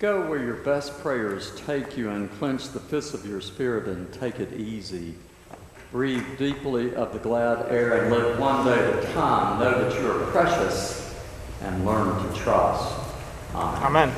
Go where your best prayers take you and clench the fists of your spirit and take it easy. Breathe deeply of the glad air and live one day at a time. Know that you are precious and learn to trust. Amen.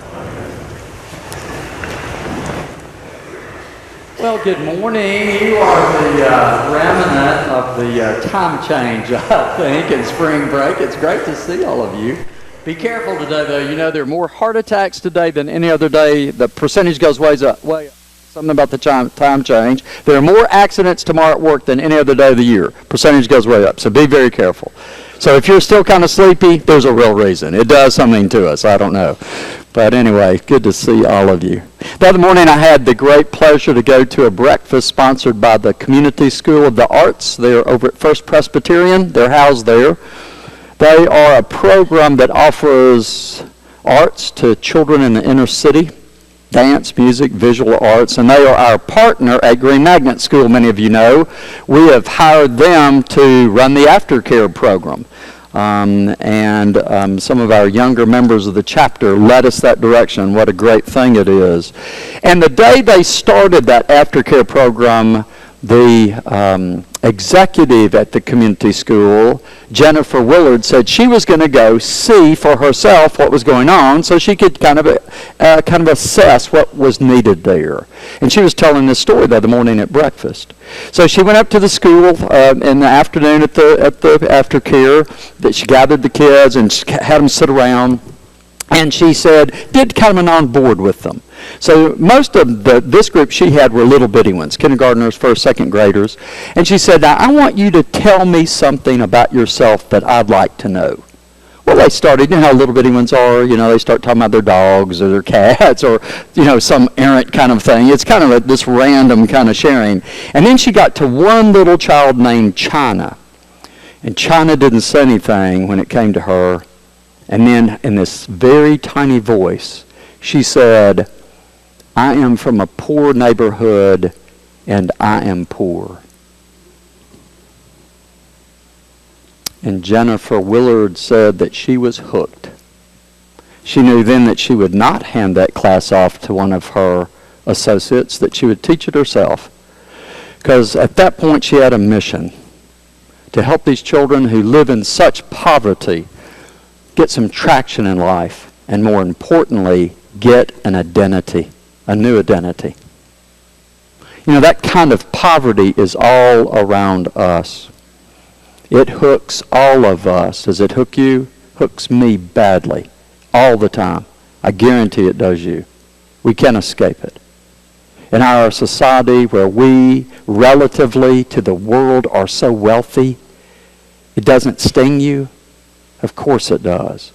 Well, good morning. You are the remnant of the time change, I think, in spring break. It's great to see all of you. Be careful today, though. You know, there are more heart attacks today than any other day. The percentage goes way up. Something about the time change. There are more accidents tomorrow at work than any other day of the year. Percentage goes way up. So be very careful. So if you're still kind of sleepy, there's a real reason. It does something to us. I don't know. But anyway, good to see all of you. The other morning I had the great pleasure to go to a breakfast sponsored by the Community School of the Arts. They're over at First Presbyterian. They're housed there. They are a program that offers arts to children in the inner city, dance, music, visual arts, and they are our partner at Green Magnet School, many of you know. We have hired them to run the aftercare program. And some of our younger members of the chapter led us that direction. What a great thing it is. And the day they started that aftercare program, the executive at the community school, Jennifer Willard, said she was going to go see for herself what was going on so she could kind of assess what was needed there. And she was telling this story the other morning at breakfast. So she went up to the school in the afternoon at the aftercare. That she gathered the kids and had them sit around. And she said, did kind of an on board with them. So most of this group she had were little bitty ones, kindergartners, first, second graders. And she said, now I want you to tell me something about yourself that I'd like to know. Well, they started, you know how little bitty ones are, you know, they start talking about their dogs or their cats or, you know, some errant kind of thing. It's kind of this random kind of sharing. And then she got to one little child named China. And China didn't say anything when it came to her. And then in this very tiny voice, she said, I am from a poor neighborhood and I am poor. And Jennifer Willard said that she was hooked. She knew then that she would not hand that class off to one of her associates, that she would teach it herself. Because at that point she had a mission to help these children who live in such poverty get some traction in life, and more importantly, get an identity, a new identity. You know, that kind of poverty is all around us. It hooks all of us. Does it hook you? Hooks me badly, all the time. I guarantee it does you. We can't escape it. In our society where we, relatively to the world, are so wealthy, it doesn't sting you. Of course it does.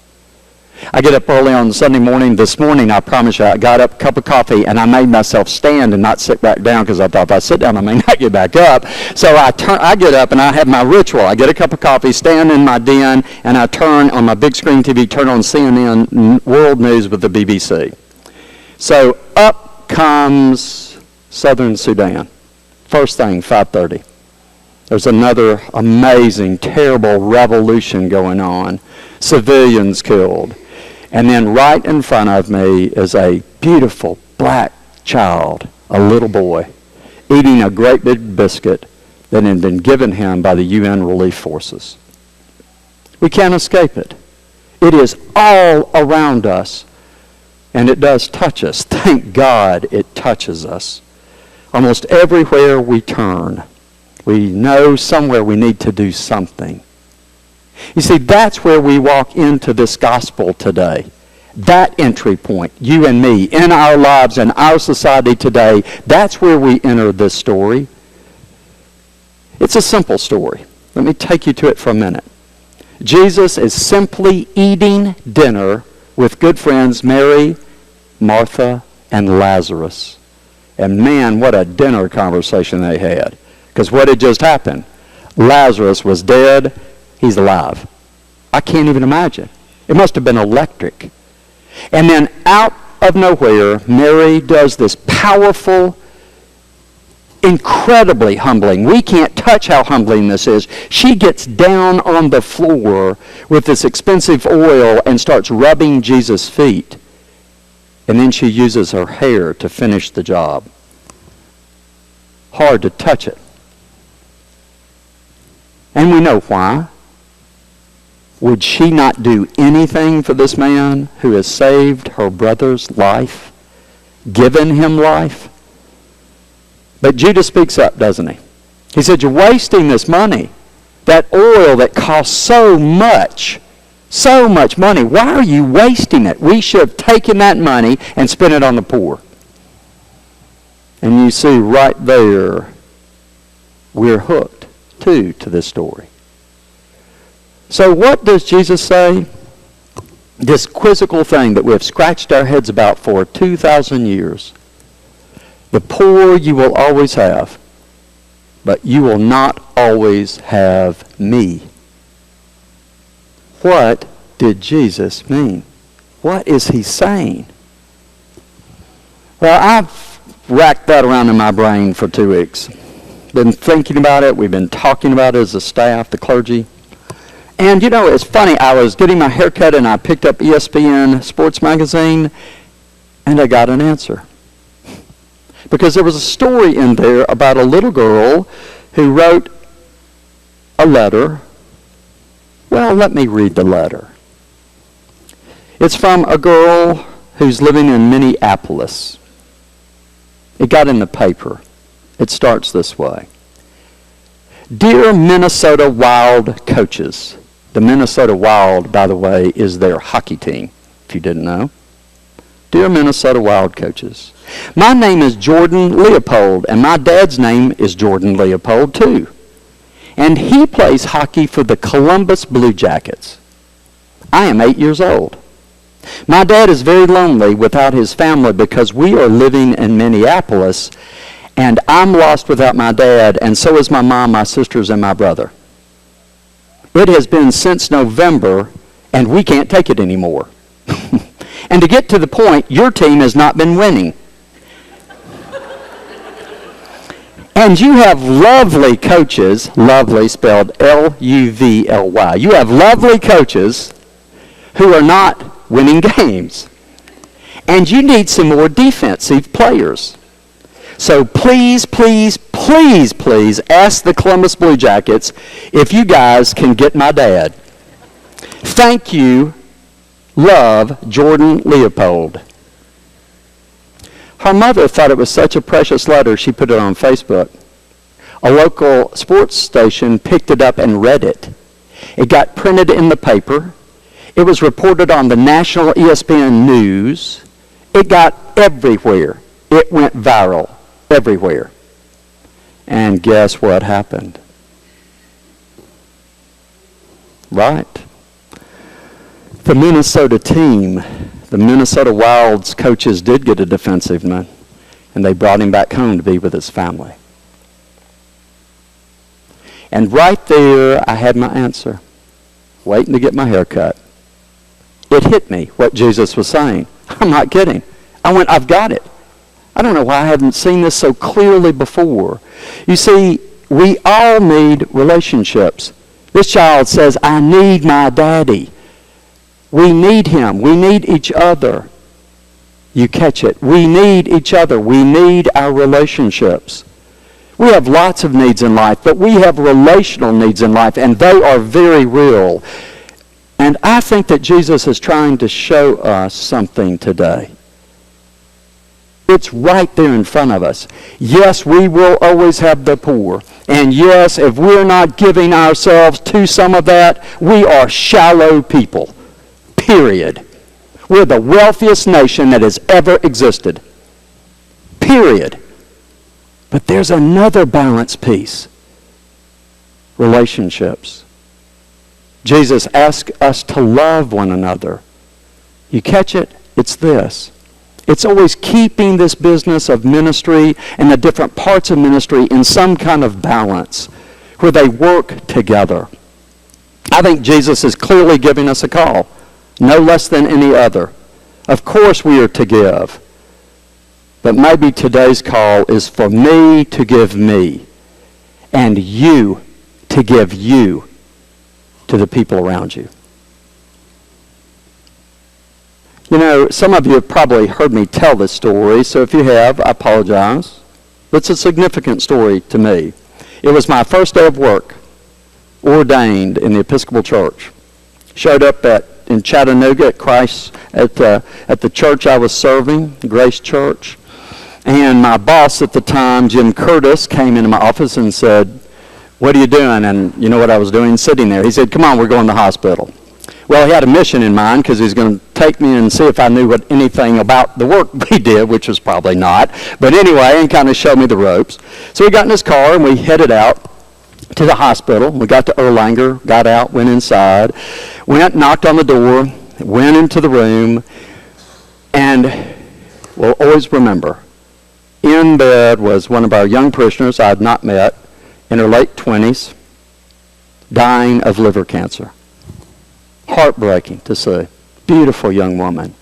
I get up early on Sunday morning. This morning, I promise you, I got up, cup of coffee, and I made myself stand and not sit back down because I thought if I sit down, I may not get back up. So I get up and I have my ritual. I get a cup of coffee, stand in my den, and I turn on my big screen TV, turn on CNN World News with the BBC. So up comes Southern Sudan. First thing, 5:30. There's another amazing, terrible revolution going on. Civilians killed. And then right in front of me is a beautiful black child, a little boy, eating a great big biscuit that had been given him by the UN relief forces. We can't escape it. It is all around us, and it does touch us. Thank God it touches us. Almost everywhere we turn, we know somewhere we need to do something. You see, that's where we walk into this gospel today. That entry point, you and me, in our lives and our society today, that's where we enter this story. It's a simple story. Let me take you to it for a minute. Jesus is simply eating dinner with good friends Mary, Martha, and Lazarus. And man, what a dinner conversation they had. Because what had just happened? Lazarus was dead. He's alive. I can't even imagine. It must have been electric. And then out of nowhere, Mary does this powerful, incredibly humbling. We can't touch how humbling this is. She gets down on the floor with this expensive oil and starts rubbing Jesus' feet. and then she uses her hair to finish the job. Hard to touch it. And we know why. Would she not do anything for this man who has saved her brother's life, given him life? But Judas speaks up, doesn't he? He said, you're wasting this money. That oil that costs so much money. Why are you wasting it? We should have taken that money and spent it on the poor. And you see right there, we're hooked too to this story. So what does Jesus say? This quizzical thing that we have scratched our heads about for 2,000 years. The poor you will always have, but you will not always have me. What did Jesus mean? What is he saying? Well, I've racked that around in my brain for 2 weeks. Been thinking about it. We've been talking about it as a staff, the clergy. And you know, it's funny. I was getting my hair cut and I picked up ESPN Sports Magazine and I got an answer. Because there was a story in there about a little girl who wrote a letter. Well, let me read the letter. It's from a girl who's living in Minneapolis. It got in the paper. It starts this way. Dear Minnesota Wild coaches. The Minnesota Wild, by the way, is their hockey team, if you didn't know. Dear Minnesota Wild coaches. My name is Jordan Leopold, and my dad's name is Jordan Leopold, too. And he plays hockey for the Columbus Blue Jackets. I am 8 years old. My dad is very lonely without his family because we are living in Minneapolis, and I'm lost without my dad, and so is my mom, my sisters, and my brother. It has been since November, and we can't take it anymore. And to get to the point, your team has not been winning. And you have lovely coaches, lovely spelled L-U-V-L-Y. You have lovely coaches who are not winning games. And you need some more defensive players. So please, please, please, please ask the Columbus Blue Jackets if you guys can get my dad. Thank you. Love, Jordan Leopold. Her mother thought it was such a precious letter, she put it on Facebook. A local sports station picked it up and read it. It got printed in the paper. It was reported on the national ESPN News. It got everywhere. It went viral everywhere. And guess what happened? Right. The Minnesota team, the Minnesota Wild's coaches did get a defensiveman, and they brought him back home to be with his family. And right there, I had my answer, waiting to get my hair cut. It hit me, what Jesus was saying. I'm not kidding. I went, I've got it. I don't know why I haven't seen this so clearly before. You see, we all need relationships. This child says, I need my daddy. We need him. We need each other. You catch it. We need each other. We need our relationships. We have lots of needs in life, but we have relational needs in life, and they are very real. And I think that Jesus is trying to show us something today. It's right there in front of us. Yes, we will always have the poor. And yes, if we're not giving ourselves to some of that, we are shallow people. Period. We're the wealthiest nation that has ever existed. Period. But there's another balance piece. Relationships. Jesus asks us to love one another. You catch it? It's this. It's always keeping this business of ministry and the different parts of ministry in some kind of balance where they work together. I think Jesus is clearly giving us a call, no less than any other. Of course we are to give, but maybe today's call is for me to give me and you to give you to the people around you. You know, some of you have probably heard me tell this story, so if you have, I apologize. It's a significant story to me. It was my first day of work, ordained in the Episcopal Church. Showed up in Chattanooga at Christ, at the church I was serving, Grace Church. And my boss at the time, Jim Curtis, came into my office and said, "What are you doing?" And you know what I was doing? Sitting there. He said, "Come on, we're going to the hospital." Well, he had a mission in mind because he was going to take me and see if I knew anything about the work we did, which was probably not. But anyway, and kind of showed me the ropes. So we got in his car and we headed out to the hospital. We got to Erlanger, got out, went inside, went, knocked on the door, went into the room, and we'll always remember, in bed was one of our young parishioners I had not met, in her late 20s, dying of liver cancer. Heartbreaking to see. Beautiful young woman.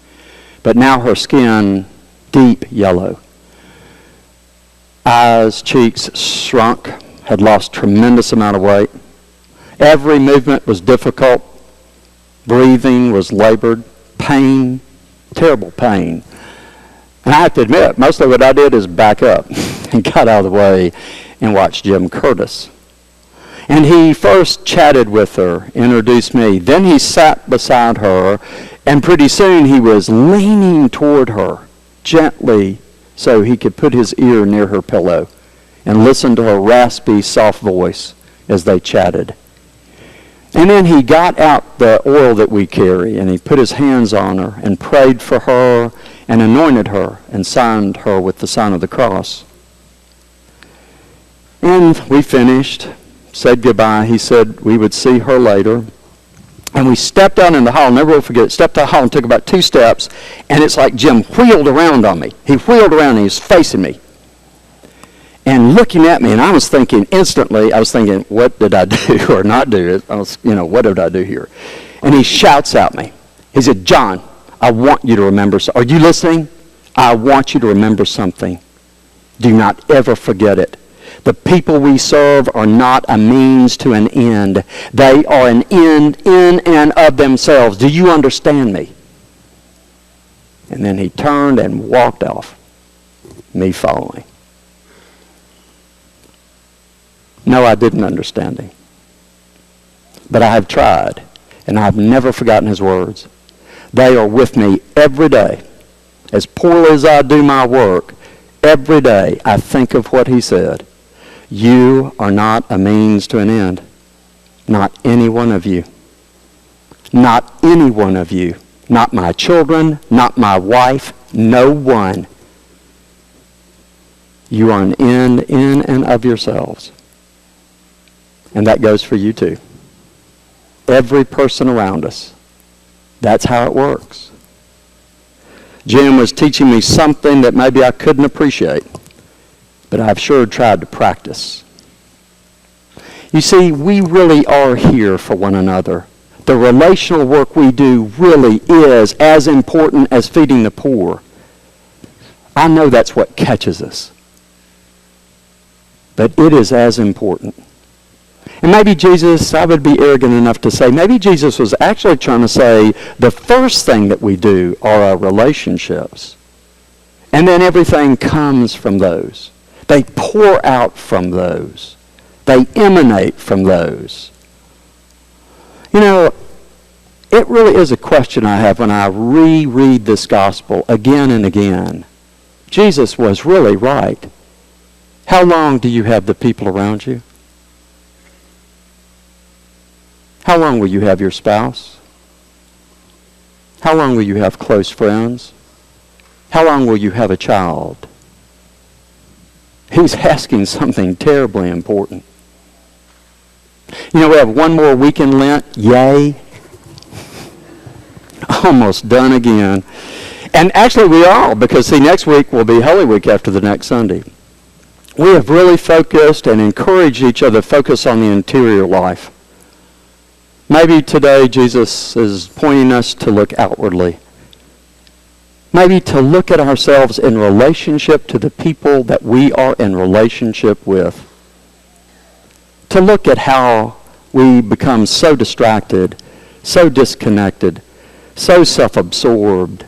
But now her skin deep yellow. Eyes, cheeks shrunk, had lost tremendous amount of weight. Every movement was difficult. Breathing was labored. Pain, terrible pain. And I have to admit, mostly what I did is back up and got out of the way and watched Jim Curtis. And he first chatted with her, introduced me. Then he sat beside her, and pretty soon he was leaning toward her gently so he could put his ear near her pillow and listen to her raspy, soft voice as they chatted. And then he got out the oil that we carry, and he put his hands on her and prayed for her and anointed her and signed her with the sign of the cross. And we finished, said goodbye. He said we would see her later. And we stepped out in the hall, never will forget it, stepped out the hall and took about 2 steps, and it's like Jim wheeled around on me. He wheeled around and he was facing me and looking at me, and I was thinking instantly, what did I do or not do? What did I do here? And he shouts at me. He said, "John, I want you to remember, are you listening? I want you to remember something. Do not ever forget it. The people we serve are not a means to an end. They are an end in and of themselves. Do you understand me?" And then he turned and walked off, me following. No, I didn't understand him. But I have tried, and I have never forgotten his words. They are with me every day. As poorly as I do my work, every day I think of what he said. You are not a means to an end. Not any one of you. Not any one of you. Not my children, not my wife, no one. You are an end in and of yourselves. And that goes for you too. Every person around us. That's how it works. Jim was teaching me something that maybe I couldn't appreciate, but I've sure tried to practice. You see, we really are here for one another. The relational work we do really is as important as feeding the poor. I know that's what catches us, but it is as important. And maybe Jesus, I would be arrogant enough to say, maybe Jesus was actually trying to say the first thing that we do are our relationships. And then everything comes from those. They pour out from those. They emanate from those. You know, it really is a question I have when I reread this gospel again and again. Jesus was really right. How long do you have the people around you? How long will you have your spouse? How long will you have close friends? How long will you have a child? He's asking something terribly important. You know, we have one more week in Lent. Yay. Almost done again. And actually we are, because see, next week will be Holy Week after the next Sunday. We have really focused and encouraged each other to focus on the interior life. Maybe today Jesus is pointing us to look outwardly. Maybe to look at ourselves in relationship to the people that we are in relationship with. To look at how we become so distracted, so disconnected, so self-absorbed,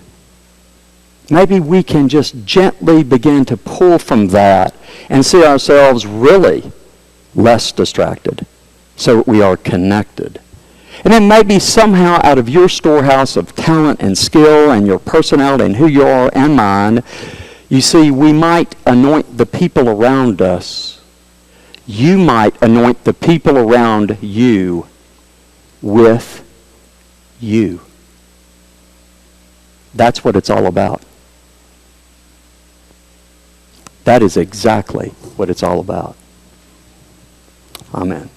maybe we can just gently begin to pull from that and see ourselves really less distracted so that we are connected. And then maybe somehow out of your storehouse of talent and skill and your personality and who you are and mine, you see, we might anoint the people around us. You might anoint the people around you with you. That's what it's all about. That is exactly what it's all about. Amen.